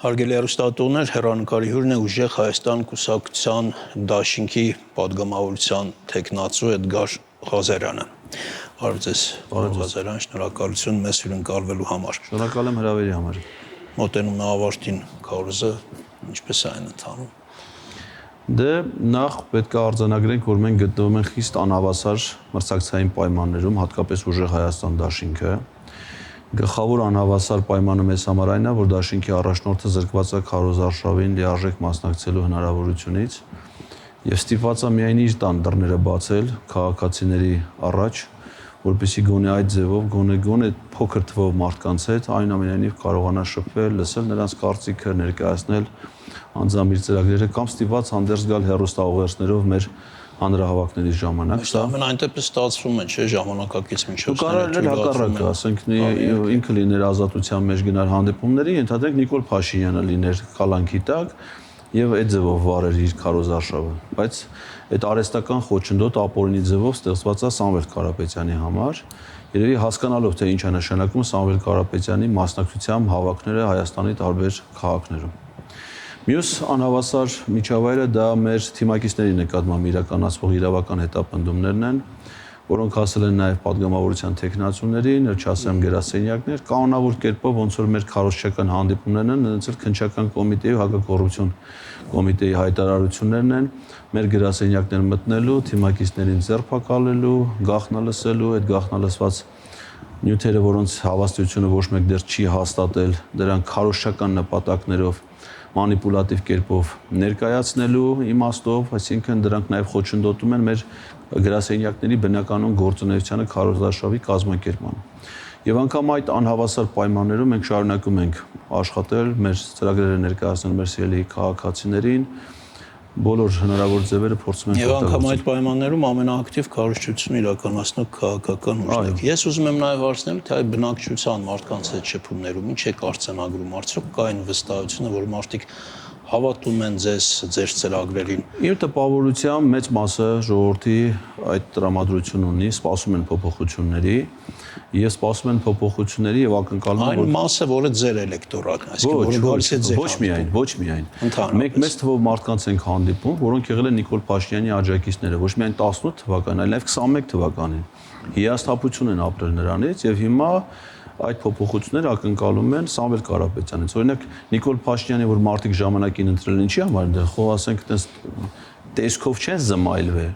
Հարգելի հեռուստատողներ, հեռանկարի հյուրն է ուժեղ Հայաստան կուսակցության դաշինքի պատգամավորության տեխնացու Էդգար Ղազարյանը։ Բարև ձեզ, պարոն Ղազարյան, շնորհակալություն մեզ հյուրընկալվելու համար։ Շնորհակալ եմ հրավերի համար։ Մոտենում է ավարտին քարոզը, ինչպես է այն ընթանում։ Դե նախ պետք է արձանագրենք, որ մենք գտնվում ենք խիստ անհավասար մրցակցային պայմաններում, հատկապես ուժեղ Հայաստան դաշինքը։ Գլխավոր անհավասար պայմանը մեզ համար այն է, որ դաշինքի առաջնորդը զրկված է քարոզարշավին լիարժեք մասնակցելու հնարավորությունից եւ ստիպված է միայն իր տան դռները բացել քաղաքացիների առաջ, որպեսզի գոնե այդ ձևով գոնե փոքր թվով մարդկանց հետ այնուամենայնիվ կարողանա շփվել, լսել նրանց կարծիքը, ներկայացնել անձամիր ծրագրերը կամ ստիպված հանդերձ գալ հեռուստաուղերձներով մեր հանրահավաքների ժամանակ։ Սա ամեն այնտեղ ստացվում է, չէ՞, ժամանակակից միջոցները։ Կարող է հակառակը, ասենք ինքը լիներ ազատության մեջ գնար հանդիպումների, ընդհանրենք Նիկոլ Փաշինյանը լիներ կալանքի տակ եւ այդ ձևով վարեր իր քարոզարշավը, բայց այդ արհեստական խոչընդոտ ապօրինի ձևով ստեղծված է Սամվել Կարապետյանի համար, երևի հասկանալով թե ինչ է նշանակում Սամվել Կարապետյանի մասնակցությամբ հավաքները Հայաստանի տարբեր քաղաքներում։ Մյուս անհավասար միջավայրը դա մեր թիմակիցների նկատմամբ իրականացվող իրավական հետապնդումներն են, որոնք հասել են նաև պատգամավորության տեխնացուներին, չասեմ գրասենյակներ, կանոնավոր կերպով ոնց որ մեր քարոզչական հանդիպումներն են, նրանցել քննչական կոմիտեի հակակոռուպցիոն կոմիտեի հայտարարություններն են, մեր գրասենյակներ մտնելու, թիմակիցներին ձերբակալելու, գաղտնալսելու, այդ գաղտնալսված նյութերը, որոնց հավաստիությունը ոչ մեկ դեռ չի հաստատել, դրանք քարոզչական նպատակներով մանիպուլատիվ կերպով ներկայացնելու իմաստով, այսինքն դրանք նաև խոչընդոտում են մեր գրասենյակների բնականոն գործունեությանը քարոզարշավի կազմակերպմանը։ Եվ անգամ այդ անհավասար պայմաններում մենք շարունակում ենք աշխատել, մեր ծրագրերը ներկայացնել մեր սիրելի քաղաքացիներին, բոլոր հնարավոր ձևերը փորձում ենք Եվ անգամ այդ պայմաններում ամենաակտիվ քարոզչությունը իրականացնող քաղաքական ուժն է։ Ես ուզում եմ նաև հարցնել, թե այդ բնակչության մարդկանց հետ շփումներում ինչ է արձանագրում, արդյոք կա այն վստահությունը, որ մարդիկ հավատում են ձեր ծրագրերին։ Իմ տպավորությամբ մեծ մասը ժողովրդի այդ տրամադրություն ունի, սպասում են փոփոխությունների եւ սպասում են փոփոխությունների եւ ակնկալում են այն մասը, որը ձեր էլեկտորատն է, այսինքն որը գալիս է ձեր ոչ միայն մենք մեծ թվով մարդկանց ենք հանդիպում, որոնք եղել են Նիկոլ Փաշինյանի աջակիցները, ոչ միայն 18 թվականին, այլև 21 թվականին։ Հիասթափություն են ապրել նրանից եւ հիմա այդ փոփոխությունները ակնկալում են Սամվել Կարապետյանից։ Օրինակ Նիկոլ Փաշինյանը, որ մարդիկ ժամանակին ընտրել են, ինչի համար դեռ խո ասենք այդպես տեսքով չեն զմայլվել։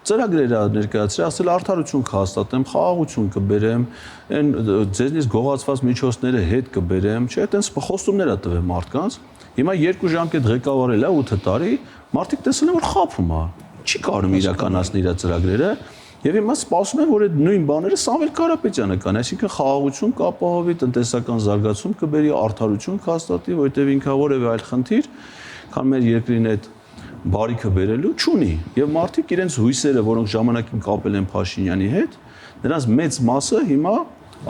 Ծրագրերը ներկայացրել, ասել արդարություն կհաստատեմ, խաղաղություն կբերեմ, այն ձեզնից գողացված միջոցները հետ կբերեմ, չէ՞, այտենց խոստումներ է տվել մարդկանց։ Հիմա 2 ժամկետ ղեկավարել է 8 տարի, մարդիկ տեսել են որ խափում է, չի կարում իրականացնել իր ծրագրերը, եւ հիմա սպասում են որ այդ նույն բաները Սամվել Կարապետյանը կան, այսինքն խաղաղություն կապահովի, տնտեսական զարգացում կբերի, արդարություն կհաստատի, որտեղ ինքը որևէ այլ խնդիր, քան մեր երկրին այդ բարիքը բերելու չունի եւ մարդիկ իրենց հույսերը, որոնք ժամանակին կապել են Փաշինյանի հետ, նրանց մեծ մասը հիմա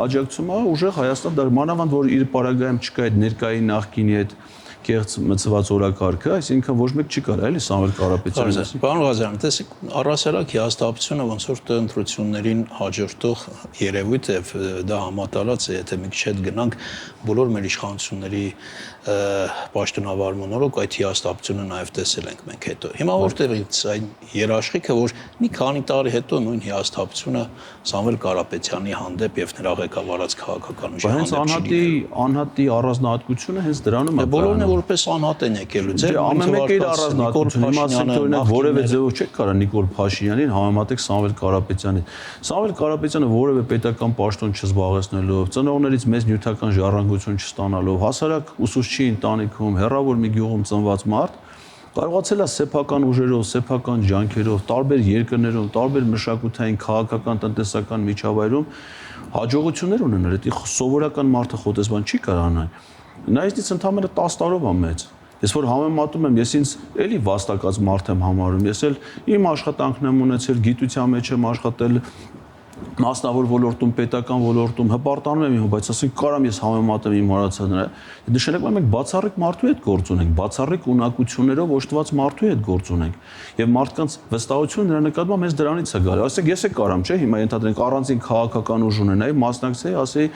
աջակցում է ուժեղ Հայաստան դար մանավանդ որ իր պարագայում չկա այդ ներկայի նախկինի հետ կեղծ մցված օրակարգը, այսինքն ոչ մեկ չի կարող էլի Սամվել Կարապետյանը։ Պարոն Ղազարյան, տեսեք, առասարակ հիասթափությունը ոնց որ ընտրություններին հաջորդող երևույթ է, դա համատարած է, եթե մի քիչ հետ գնանք բոլոր մեր իշխանությունների պաշտոնավարման օրոք այդ հիասթափությունը նաև տեսել ենք մենք հետո։ Հիմա որտեղից այն երաշխիքը, որ մի քանի տարի հետո նույն հիասթափությունը Սամվել Կարապետյանի հանդեպ եւ նրա ղեկավարած քաղաքական ուժի հանդեպ չի անհատի առանձնահատկությունը հենց դրանում է։ Բոլորն է որպես անհատ են եկել։ Ձեր ամեն մեկը իր առանձնահատկությունը, հիմա ասենք օրինակ որևէ ձևով չեք կարող Նիկոլ Փաշինյանին համեմատեք Սամվել Կարապետյանին։ Սամվել Կարապետյանը որևէ պետական պաշտոն չզբաղեցնելով, ծնողներից մեծ նյութական ժառանգություն չստանալով, հասարակ ուսուցչի ընտանիքում, հեռավոր մի գյուղում ծնված մարդ կարողացել է սեփական ուժերով, սեփական ջանքերով, տարբեր երկրներում, տարբեր մշակութային, քաղաքական, տնտեսական միջավայրում հաջողություններ ունենալ։ Դա սովորական մարդը խոտեսբան չի կարողանա։ Նա ինձ ընդամենը 10 տարով է մեծ։ Ես որ համեմատում եմ, ես ինձ էլի վաստակած մարդ եմ համարում, ես էլ իմ աշխատանքն եմ ունեցել, գիտության մեջ եմ աշխատել, մասնավոր ոլորտում, պետական ոլորտում հպարտանում եմ, բայց ասենք կարամ ես համեմատեմ իմ հարացածները։ Նշանակում է մենք բացառիկ մարդու հետ գործ ունենք, բացառիկ ունակություններով օժտված մարդու հետ գործ ունենք։ Եվ մարդկանց վստահությունը նրա նկատմամբ մեզ դրանից է գալի։ Ասենք ես էլ կարամ, չէ՞, հիմա ենթադրենք առանձին քաղաքական ուժ ունենայի, մասնակցեի, ասեի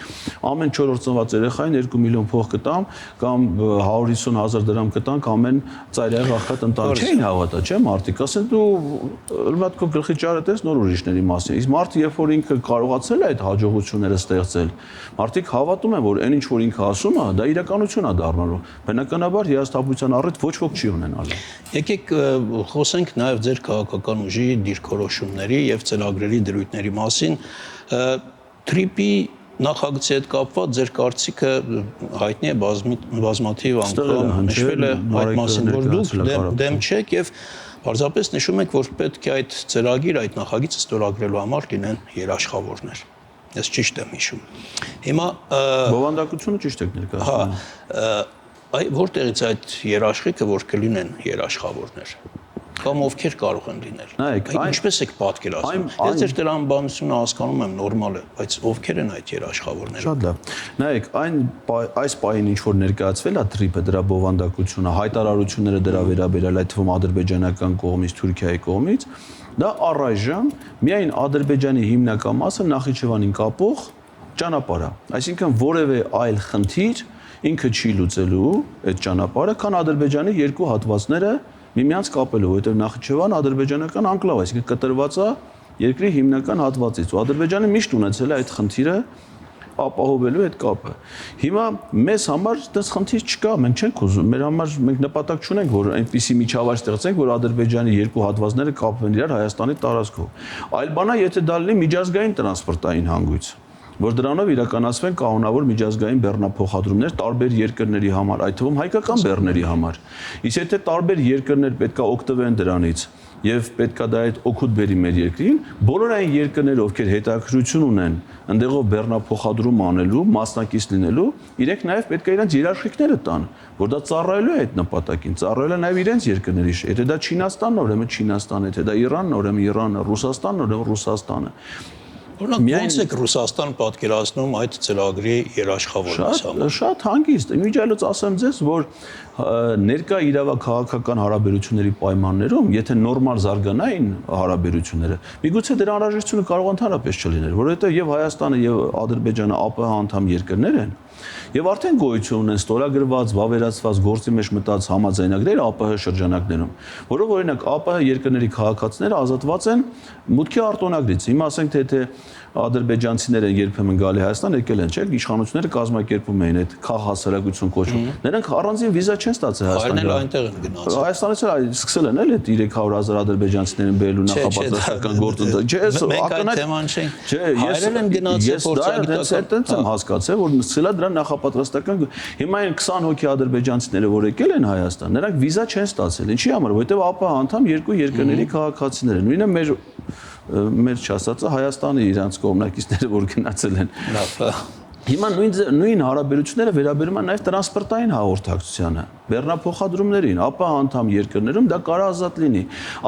ամեն 4-րդ ծնված երեխային 2 միլիոն փող կտամ կամ 150,000 դրամ կտանք ամեն ծայրահեղ աղքատ ընտանիք։ Չէին հավատա, չէ՞ մարդիկ, ասեն դու ըլմատ քո գլխի ճարը տես նոր ուրիշների մասին։ Իսկ մարդը երբ որ ինքը կարողացել է այդ հաջողությունները ստեղծել, մարդիկ հավատում են, որ այն ինչ որ ինքը ասում է, դա իրականություն է դառնալու։ Բնականաբար հիասթափության առիթ ոչ ոք չի ունենալու։ Եկեք խոսենք նաև ձեր քաղաքական ուժի դիրքորոշումների եւ ծրագրերի դրույթների մասին։ Թրիպի նախագծի հետ կապված ձեր կարծիքը հայտնի է բազմաթիվ անգամ նշվել է այդ մասին, որ դուք դեմ չեք եւ պարզապես նշում եք, որ պետք է այդ ծրագիր, այդ նախագիծը ստորագրելու համար լինեն երաշխավորներ։ Ես ճիշտ եմ հիշում։ Հիմա բովանդակությունը ճիշտ եք ներկայացնում։ Որտեղից այդ երաշխիքը, որ կլինեն երաշխավորներ։ Կամ ովքեր կարող են լինել։ Նայեք, ինչպես եք պատկերացնում։ Ես ձեր տրամաբանությունը հասկանում եմ, նորմալ է, բայց ովքեր են այդ երաշխավորները։ Շատ լավ։ Նայեք, այս պահին ինչ որ ներկայացվել է թրիպը, դրա բովանդակությունը, հայտարարությունները դրա վերաբերյալ, այդ թվում ադրբեջանական կողմից, Թուրքիայի կողմից, դա առայժմ միայն Ադրբեջանի հիմնական մասը Նախիջևանին կապող ճանապարհ է։ Այսինքն որևէ այլ խնդիր ինքը չի լուծելու այդ ճանապարհը, քան Ադրբեջանի երկու հատվածները միմյանց կապելու, որովհետև Նախիջևանը ադրբեջանական անկլավ է, այսինքն կտրված է երկրի հիմնական հատվածից, ու Ադրբեջանը միշտ ունեցել է այդ խնդիրը ապահովելու այդ կապը։ Հիմա մեզ համար դες խնդիր չկա, մենք չենք ուզում, մեր համար մենք նպատակ չունենք, որ այնպիսի միջավայր ստեղծենք, որ Ադրբեջանի երկու հատվածները կապվեն իրար Հայաստանի տարածքով։ Այլ բան է, եթե դա լինի միջազգային տրանսպորտային հանգույց, որ դրանով իրականացվեն կանոնավոր միջազգային բեռնափոխադրումներ տարբեր երկրների համար, այդ թվում հայկական բեռների համար։ Իսկ եթե տարբեր երկրներ պետքա օգտվեն դրանից եւ պետքա դա այդ օգուտ բերի մեր երկրին, բոլոր այն երկրները, ովքեր հետաքրքրություն ունեն ընդեղով բեռնափոխադրում անելու, մասնակից լինելու, իրենք նաեւ պետքա իրենց երաշխիքները տան, որ դա ծառայելու է այդ նպատակին, ծառայելու է նաեւ իրենց երկրների։ Եթե դա Չինաստանն է, ուրեմն Չինաստանը, եթե դա Իրանն է, ուրեմն Իրանը, Ռուսաստանն է, ուրեմն Ռուսաստանը։ Օրինակ ո՞նց եք Ռուսաստան պատկերացնում այդ ծրագրի երաշխավորումից համար։ Շատ հանգիստ։ Իմիջիայլոց ասեմ ձեզ, որ ներկա իրավաքաղաքական հարաբերությունների պայմաններում, եթե նորմալ զարգանային հարաբերությունները, միգուցե դրա անհրաժեշտությունը կարող ընդհանրապես չլիներ, որովհետև եւ Հայաստանը եւ Ադրբեջանը ԱՊՀ անդամ երկրներ են, եւ արդեն գոյություն ունեն ստորագրված, վավերացված գործի մեջ մտած համաձայնագրեր ԱՊՀ շրջանակներում, որով օրինակ ԱՊՀ երկրների քաղաքացիները ազատված են մուտքի արտոնագրից։ Հիմա ասենք թե ադրբեջանցիները երբեմն գալի Հայաստան եկել են, չէ՞, իշխանությունները կազմակերպում էին այդ քաղաքասարակություն կոչում։ Նրանք առանձին վիզա չեն ստացել Հայաստան։ Այլ այնտեղ են գնացել։ Հայաստանից էլ սկսել են այդ 300,000 ադրբեջանցիներին բերելու նախապատրաստական գործընթաց։ Չէ, մենք այդ թեման չենք։ Չէ, հայերեն են գնացել փորձագիտական եմ հասկացել, որ սկսել է դրա նախապատրաստական։ Հիմա այն 20 հոգի ադրբեջանցիները, որ եկել են Հայաստան, նրանք վիզա չեն ստացել։ Ինչի համար, որովհետև ԱՊՀ անդամ երկու երկրների քաղաքացիներ են։ Նույնը մեր չասածը Հայաստանի իրանց կողմնակիցները, որ գնացել են։ Լավ։ Հիմա նույն հարաբերությունները վերաբերում են նաև տրանսպորտային հաղորդակցությանը, բեռնափոխադրումներին, ԱՊՀ անդամ երկրներում դա կարող ազատ լինի։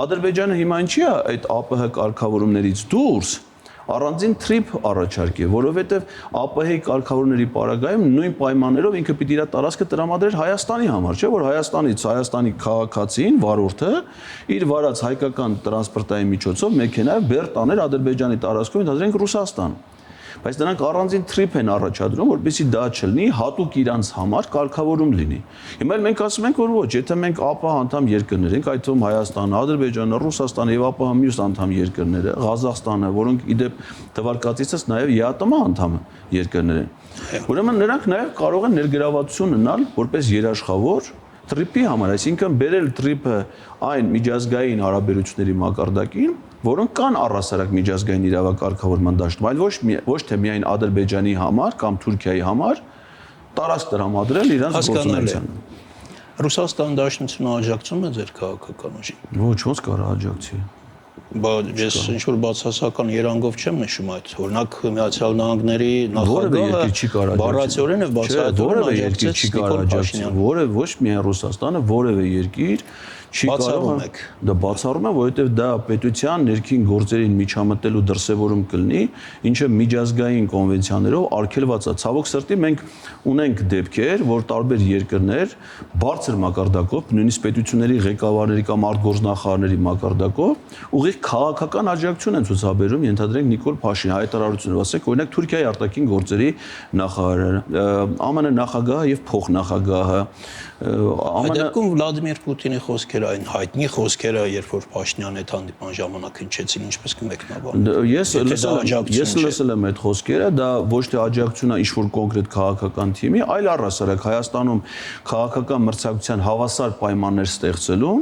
Ադրբեջանը հիմա ինչի է այդ ԱՊՀ կարգավորումներից դուրս առանձին թրիփ առաջարկի, որովհետև ԱՊՀ-ի կարգավորումների պարագայում նույն պայմաններով ինքը պիտի իր տարածքը տրամադրեր Հայաստանի համար, չէ՞ որ Հայաստանի քաղաքացին, վարորդը իր վարած հայկական տրանսպորտային միջոցով մեքենայով բեռ տաներ Ադրբեջանի տարածքով, ընդհանրենք Ռուսաստան։ Բայց նրանք առանձին թրիփ են առաջադրում, որպեսզի դա չլինի, հատուկ իրանց համար կարգավորում լինի։ Հիմա մենք ասում ենք, որ ոչ, եթե մենք ԱՊՀ անդամ երկրներ ենք, այդ թվում Հայաստանը, Ադրբեջանը, Ռուսաստանը եւ ԱՊՀ մյուս անդամ երկրները, Ղազախստանը, որոնք իդեպ թվարկածիցս նաեւ ԵԱՏՄ անդամ երկրներ են։ Ուրեմն նրանք նաեւ կարող են ներգրավվածություն ունենալ որպես երաշխավոր թրիփի համար, այսինքն բերել թրիփը այն միջազգային հարաբերությունների մակարդակին, որոնք կան առհասարակ միջազգային իրավակարգավորման դաշտում, այլ ոչ թե միայն Ադրբեջանի համար կամ Թուրքիայի համար տարածք տրամադրել իրենց գործունեությանը։ Ռուսաստան դաշնությունը աջակցում է ձեր քաղաքական ուժին։ Ոչ, ոնց կարող աջակցի։ Բայց ես ինչ-որ բացասական երանգով չեմ նշում այդ։ Օրինակ Միացյալ Նահանգների նախագահը բառացիորեն եւ բացահայտորեն աջակցեց Նիկոլ Փաշինյանին։ Որևէ ոչ միայն Ռուսաստանը, որևէ երկիր Բացառում եք։ Դա բացառում է, որովհետև դա պետության ներքին գործերին միջամտելու դրսևորում կլինի, ինչը միջազգային կոնվենցիաներով արգելված է։ Ցավոք սրտի մենք ունենք դեպքեր, որ տարբեր երկրներ բարձր մակարդակով, նույնիսկ պետությունների ղեկավարների կամ արտգործնախարարների մակարդակով ուղիղ քաղաքական աջակցություն են ցուցաբերում, ենթադրենք Նիկոլ Փաշինյանի հայտարարությունները, ասենք օրինակ Թուրքիայի արտաքին գործերի նախարարը, ԱՄՆ նախագահը եւ փոխնախագահը, Այդ դեպքում Վլադիմիր Պուտինի խոսքերը, այն հայտնի խոսքերը, երբ որ Փաշինյանը այդ հանդիպման ժամանակ հնչեցին, ինչպես կմեկնաբանեք։ Ես լսել եմ այդ խոսքերը, դա ոչ թե աջակցություն է ինչ-որ կոնկրետ քաղաքական թիմի, այլ առհասարակ Հայաստանում քաղաքական մրցակցության հավասար պայմաններ ստեղծելու,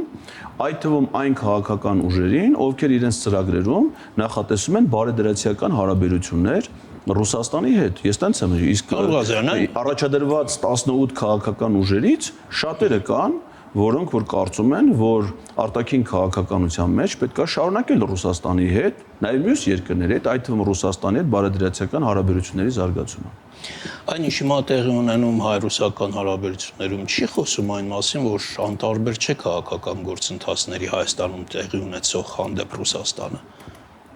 այդ թվում այն քաղաքական ուժերին, ովքեր իրենց ծրագրերում նախատեսում են բարեդրացիական հարաբերություններ Ռուսաստանի հետ, ես տենց եմ, իսկ առաջադրված 18 քաղաքական ուժերից շատերը կան, որոնք որ կարծում են, որ արտաքին քաղաքականության մեջ պետք է շարունակել Ռուսաստանի հետ, նաև մյուս երկրների հետ, այդ թվում Ռուսաստանի հետ բարեդրացիական հարաբերությունների զարգացումը։ Այն ինչ հիմա տեղի ունենում հայ-ռուսական հարաբերություններում չի խոսում այն մասին, որ անտարբեր չէ քաղաքական գործընթացների Հայաստանում տեղի ունեցող հանդեպ Ռուսաստանը։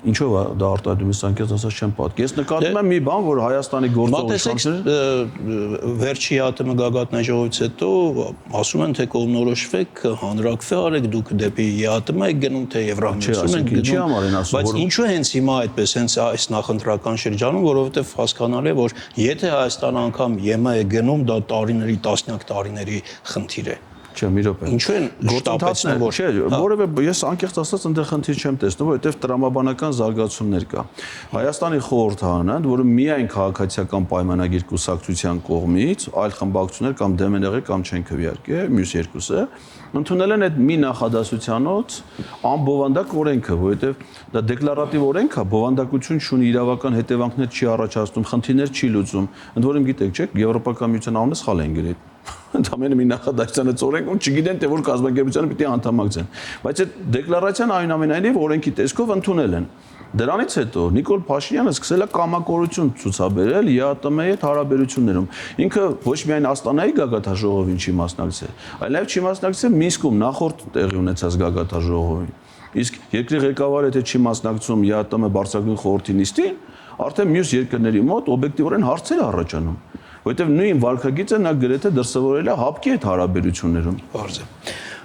Ինչով է դա արտադրում ես անկեղծ ասած չեմ պատկերացնում։ Ես նկատում եմ մի բան, որ Հայաստանի գործող իշխանները վերջի ՀԱՏՄ գագաթնաժողովից հետո ասում են թե կողմնորոշվեք, հանրակրվե արեք, դուք դեպի ՀԱՏՄ եք գնում, թե Եվրամիություն եք գնում։ Բայց ինչու հենց հիմա այդպես հենց այս նախընտրական շրջանում, որովհետև հասկանալի է, որ եթե Հայաստանը անգամ ԵՄ է գնում, դա տարիների, տասնյակ տարիների խնդիր է։ Չէ, մի րոպե։ Ինչու են գործընթացներ, չէ, որովհետև ես անկեղծ ասած այնտեղ խնդիր չեմ տեսնում, որովհետև տրամաբանական զարգացումներ կա։ Հայաստանի խորհրդարանը, որը միայն քաղաքացիական պայմանագիր կուսակցության կողմից, այլ խմբակցություններ կամ դեմ են եղել կամ չեն քվեարկել, մյուս երկուսը ընդունել են այդ մի նախադասությանոց անբովանդակ օրենքը, որովհետև դա դեկլարատիվ օրենք է, բովանդակություն չունի, իրավական հետևանքներ չի առաջացնում, խնդիրներ չի լուծում։ Ընդ որում գիտեք, չէ՞, Եվրոպական միության անունը սխալ են գրել։ Ընդամենը մի նախադասության է ծորենք, ու չգիտեն թե որ կազմակերպությանը պիտի անդամակցեն։ Բայց այդ դեկլարացիան այնուամենայնիվ օրենքի տեսքով ընդունել են։ Դրանից հետո Նիկոլ Փաշինյանը սկսել է կամակորություն ցուցաբերել ԵԱՏՄ-ի հետ հարաբերություններում։ Ինքը ոչ միայն Աստանայի գագաթնաժողովին չի մասնակցել, այլ նաև չի մասնակցել Մինսկում նախորդ տեղի ունեցած գագաթնաժողովին։ Իսկ երկրի ղեկավարը եթե չի մասնակցում ԵԱՏՄ բարձրագույն խորհրդի նիստին, արդեն մյուս երկրների մոտ օբյեկտիվորեն հարցեր առաջանում, որովհետև նույն վարքագիծը նա գրեթե դրսևորել է ՀԱՊԿ-ի հետ հարաբերություններում։ Բարձր։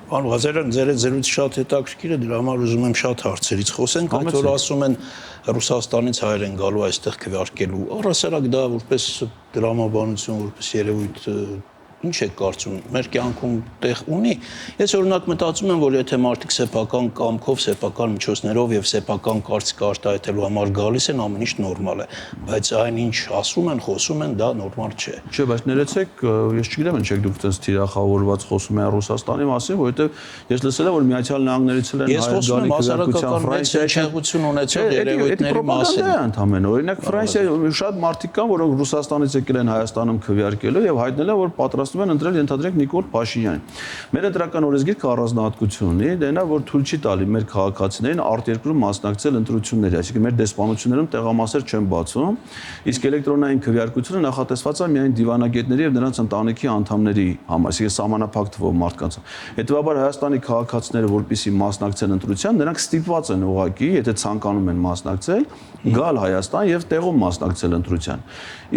Պարոն Ղազարյան, ձեր այդ զրույցը շատ հետաքրքիր է, դրա համար ուզում եմ շատ հարցերից խոսենք, այդ որ ասում են Ռուսաստանից հայեր են գալու այստեղ քվեարկելու։ Առհասարակ դա որպես դրամաբանություն, որպես երևույթ ինչ եք կարծում, մեր կյանքում տեղ ունի։ Ես օրինակ մտածում եմ, որ եթե մարդիկ սեփական կամքով, սեփական միջոցներով եւ սեփական կարծիք արտահայտելու համար գալիս են, ամեն ինչ նորմալ է, բայց այն ինչ ասում են, խոսում են, դա նորմալ չէ։ Չէ, բայց ներեցեք, ես չգիտեմ ինչ եք դուք այդպես թիրախավորված խոսում եք Ռուսաստանի մասին, որովհետեւ ես լսել եմ, որ Միացյալ Նահանգներից էլ են հայ գալի քվեարկության ունեցող երևույթների մասին։ Ընդհանրապես, օրինակ Ֆրանսիայի շատ մարդիկ կան, որոնք Ռուսաստանից եկել են Հայաստանում քվեարկելու եւ հայտնել են, որ պատրաստվում են ընտրել ենթադրենք Նիկոլ Փաշինյանին։ Մեր ընտրական օրենսգիրքը առանձնահատկություն ունի, դա նա որ թույլ չի տալի մեր քաղաքացիներին արտերկրում մասնակցել ընտրությունների, այսինքն մեր դեսպանություններում տեղամասեր չեն բացում, իսկ էլեկտրոնային քվեարկությունը նախատեսված է միայն դիվանագետների եւ նրանց ընտանիքի անդամների համար, այսինքն սահմանափակ թվով մարդկանց։ Հետևաբար Հայաստանի քաղաքացիները, որպեսզի մասնակցեն ընտրության, նրանք ստիպված են ուղղակի, եթե ցանկանում են մասնակցել, գալ Հայաստան եւ տեղում մասնակցել ընտրության։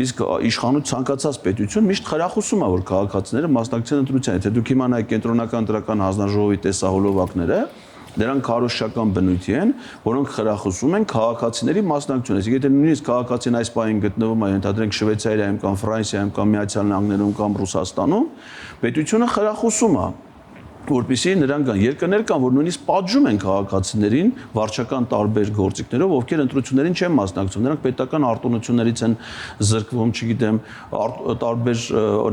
Իսկ իշխանություն ցանկացած պետություն միշտ խրախուսում է, որ քաղաքացիները մասնակցեն ընտրության։ Եթե դուք իմանայիք կենտրոնական ընտրական հանձնաժողովի տեսահոլովակները, դրանք քարոզչական բնույթի են, որոնք խրախուսում են քաղաքացիների մասնակցություն։ Իսկ եթե նույնիսկ քաղաքացին այս պահին գտնվում է, ենթադրենք Շվեյցարիայում կամ Ֆրանսիայում կամ Միացյալ Նահանգներում կամ Ռուսաստանում, պետությունը խրախուսում է, որպեսզի նրանք կան երկրներ կան, որ նույնիսկ պատժում են քաղաքացիներին վարչական տարբեր գործիքներով, ովքեր ընտրություններին չեն մասնակցում, նրանք պետական արտոնություններից են զրկվում, չգիտեմ, տարբեր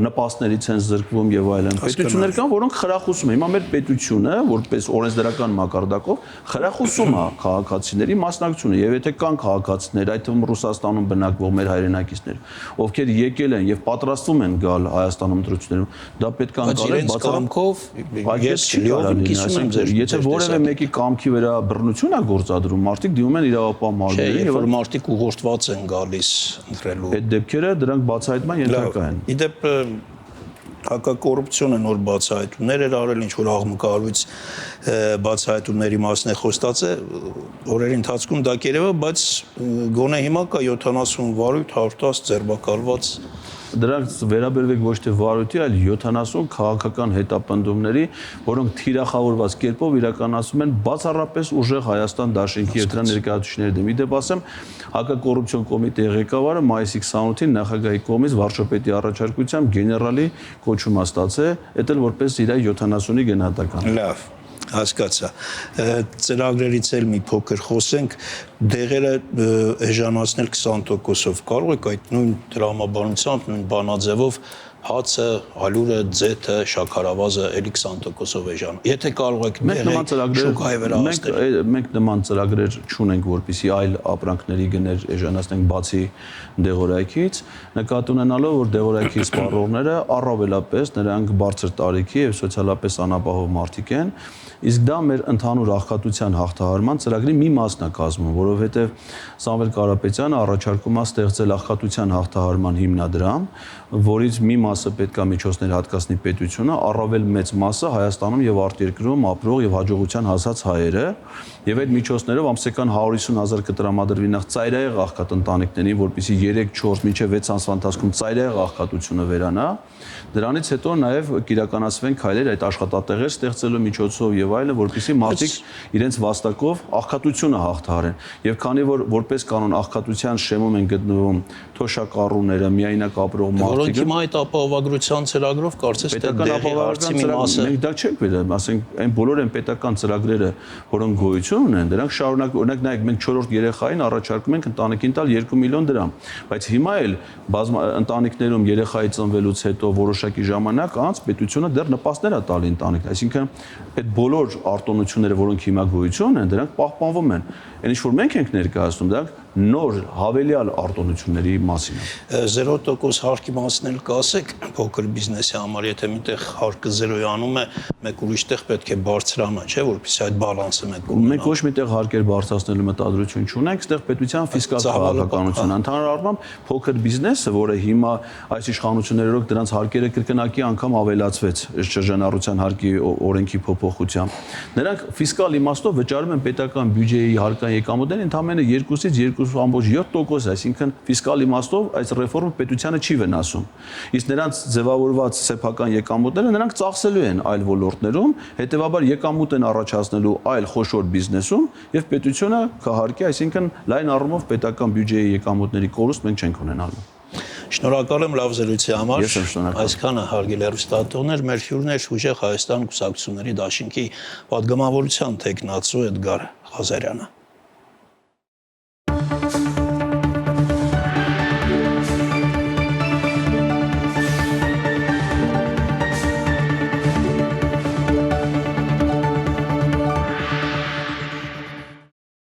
նպաստներից են զրկվում եւ այլն։ Պետություններ կան, որոնք խրախուսում են։ Հիմա մեր պետությունը, որպես օրենսդրական մակարդակով, խրախուսում է քաղաքացիների մասնակցությունը, եւ եթե կան քաղաքացիներ, այդ թվում Ռուսաստանում բնակվող մեր հայրենակիցներ, ովքեր եկել են եւ պատրաստվում են գալ Հայաստանում ընտրություններում, դա պետք է անցնել բացառությամբ Ես լիովին կիսում եմ ձեր։ Եթե որևէ մեկի կամքի վրա բռնություն է գործադրում, մարդիկ դիմում են իրավապահ մարմիններին եւ որ մարդիկ ուղղորդված են գալիս ընտրելու։ Այդ դեպքերը դրանք բացահայտման ենթակա են։ Իդեպ հակակոռուպցիոն նոր բացահայտումներ էր արել, ինչ որ աղմկահարույց բացահայտումների մասն է խոստացել, օրերի ընթացքում դա կերևա, բայց գոնե հիմա կա 70 վարույթ 110 ձերբակալված Դրանք վերաբերվեք ոչ թե վարույթի, այլ 70 քաղաքական հետապնդումների, որոնք թիրախավորված կերպով իրականացում են բացառապես ուժեղ Հայաստան Դաշինքի եւ դրա ներկայացուցիչների դեմ։ Իդեպ ասեմ, հակակոռուպցիոն կոմիտեի ղեկավարը մայիսի 28-ին նախագահի կողմից վարչապետի առաջարկությամբ գեներալի կոչում ստացել, դա էլ որպես իր 70-ի գնահատական։ Լավ, հասկացա։ Ծրագրերից էլ մի փոքր խոսենք, դեղերը էժանացնել 20%-ով կարող եք այդ նույն դրամաբանությամբ, նույն բանաձևով հացը, ալյուրը, ձեթը, շաքարավազը էլի 20%-ով էժան։ Եթե կարող եք շուկայի վրա հասնել։ Մենք նման ծրագրեր չունենք, որպեսզի այլ ապրանքների գներ էժանացնենք բացի դեղորայքից, նկատի ունենալով, որ դեղորայքի սպառողները առավելապես նրանք բարձր տարիքի եւ սոցիալապես անապահով մարդիկ են, իսկ դա մեր ընդհանուր աղքատության հաղթահարման ծրագրի մի մասն է կազմում, որովհետեւ Սամվել Կարապետյանը առաջարկում է ստեղծել աղքատության հաղթահարման հիմնադրամ, որից մի մասը պետք է միջոցներ հատկացնի պետությունը, առավել մեծ մասը Հայաստանում եւ արտերկրում ապրող եւ հաջողության հասած հայերը, եւ այդ միջոցներով ամսական 150,000 կտրամադրվի նախ ծայրահեղ աղքատ ընտանիքներին, որպեսզի 3-4 մինչեւ 6 ամսվա ընթացքում ծայրահեղ աղքատությունը վերանա, դրանից հետո նաեւ կիրականացվեն քայլեր այդ աշխատատեղեր ստեղծելու միջոցով եւ այլն, որպեսզի մարդիկ իրենց վաստակով աղքատությունը հաղթահարեն։ Եվ քանի որ որպես կանոն աղքատության շեմում են գտնվում թոշակառուները, միայնակ ապրող մարդիկ, որոնք հիմա այդ ապահովագրության ծրագրով կարծես թե դեղի հարցի մի մասը։ Մենք դա չենք վերաբերում, ասենք այն բոլոր այն պետական ծրագրերը, որոնք գոյություն ունեն, դրանք շարունակ, օրինակ նայեք, մենք 4-րդ երեխային առաջարկում ենք ընտանիքին տալ 2 միլիոն դրամ, բայց հիմա էլ ընտանիքներում երեխայի ծնվելուց հետո որոշակի ժամանակ անց պետությունը դեռ նպաստներ է տալի ընտանիքին, այսինքն այդ բոլոր արտոնությունները, որոնք հիմա գոյություն ունեն, դրանք պահպանվում են։ Այն ինչ որ մենք ենք ներկայացնում, դրանք նոր հավելյալ արտոնությունների մասին է։ 0% հարկի մասն էլ կասեք փոքր բիզնեսի համար, եթե միտեղ հարկը 0-անում է, մեկ ուրիշ տեղ պետք է բարձրանա, չէ՞, որպեսզի այդ բալանսը մենք ունենանք։ Մենք ոչ միտեղ հարկեր բարձրացնելու մտադրություն չունենք, այստեղ պետության ֆիսկալ քաղաքականությունն է։ Ընդհանուր առմամբ փոքր բիզնեսը, որը հիմա այս իշխանություններով դրանց հարկերը կրկնակի անգամ ավելացվեց շրջանառության հարկի օրենքի փոփոխությամբ, նրանք ֆիսկալ իմաստով վճարում են պետական բյուջեի հարկային եկամուտներին ընդամենը 2-ից 2.7%, այսինքն ֆիսկալ իմաստով այս ռեֆորմը պետությանը չի վնասում։ Իսկ նրանց ձևավորված սեփական եկամուտները նրանք ծախսելու են այլ ոլորտներում, հետեւաբար եկամուտ են առաջացնելու այլ խոշոր բիզնեսում եւ պետությունը կհարկի, այսինքն լայն առումով պետական բյուջեի եկամուտների կորուստ մենք չենք ունենալու։ Շնորհակալ եմ լավ զրույցի համար։ Ես եմ շնորհակալ։ Այսքանը հարգելի հեռուստատողներ, մեր հյուրն էր Ուժեղ Հայաստան կուսակցությունների դաշինքի պատգամավորության թեկնածու Էդգար Ղազարյանը։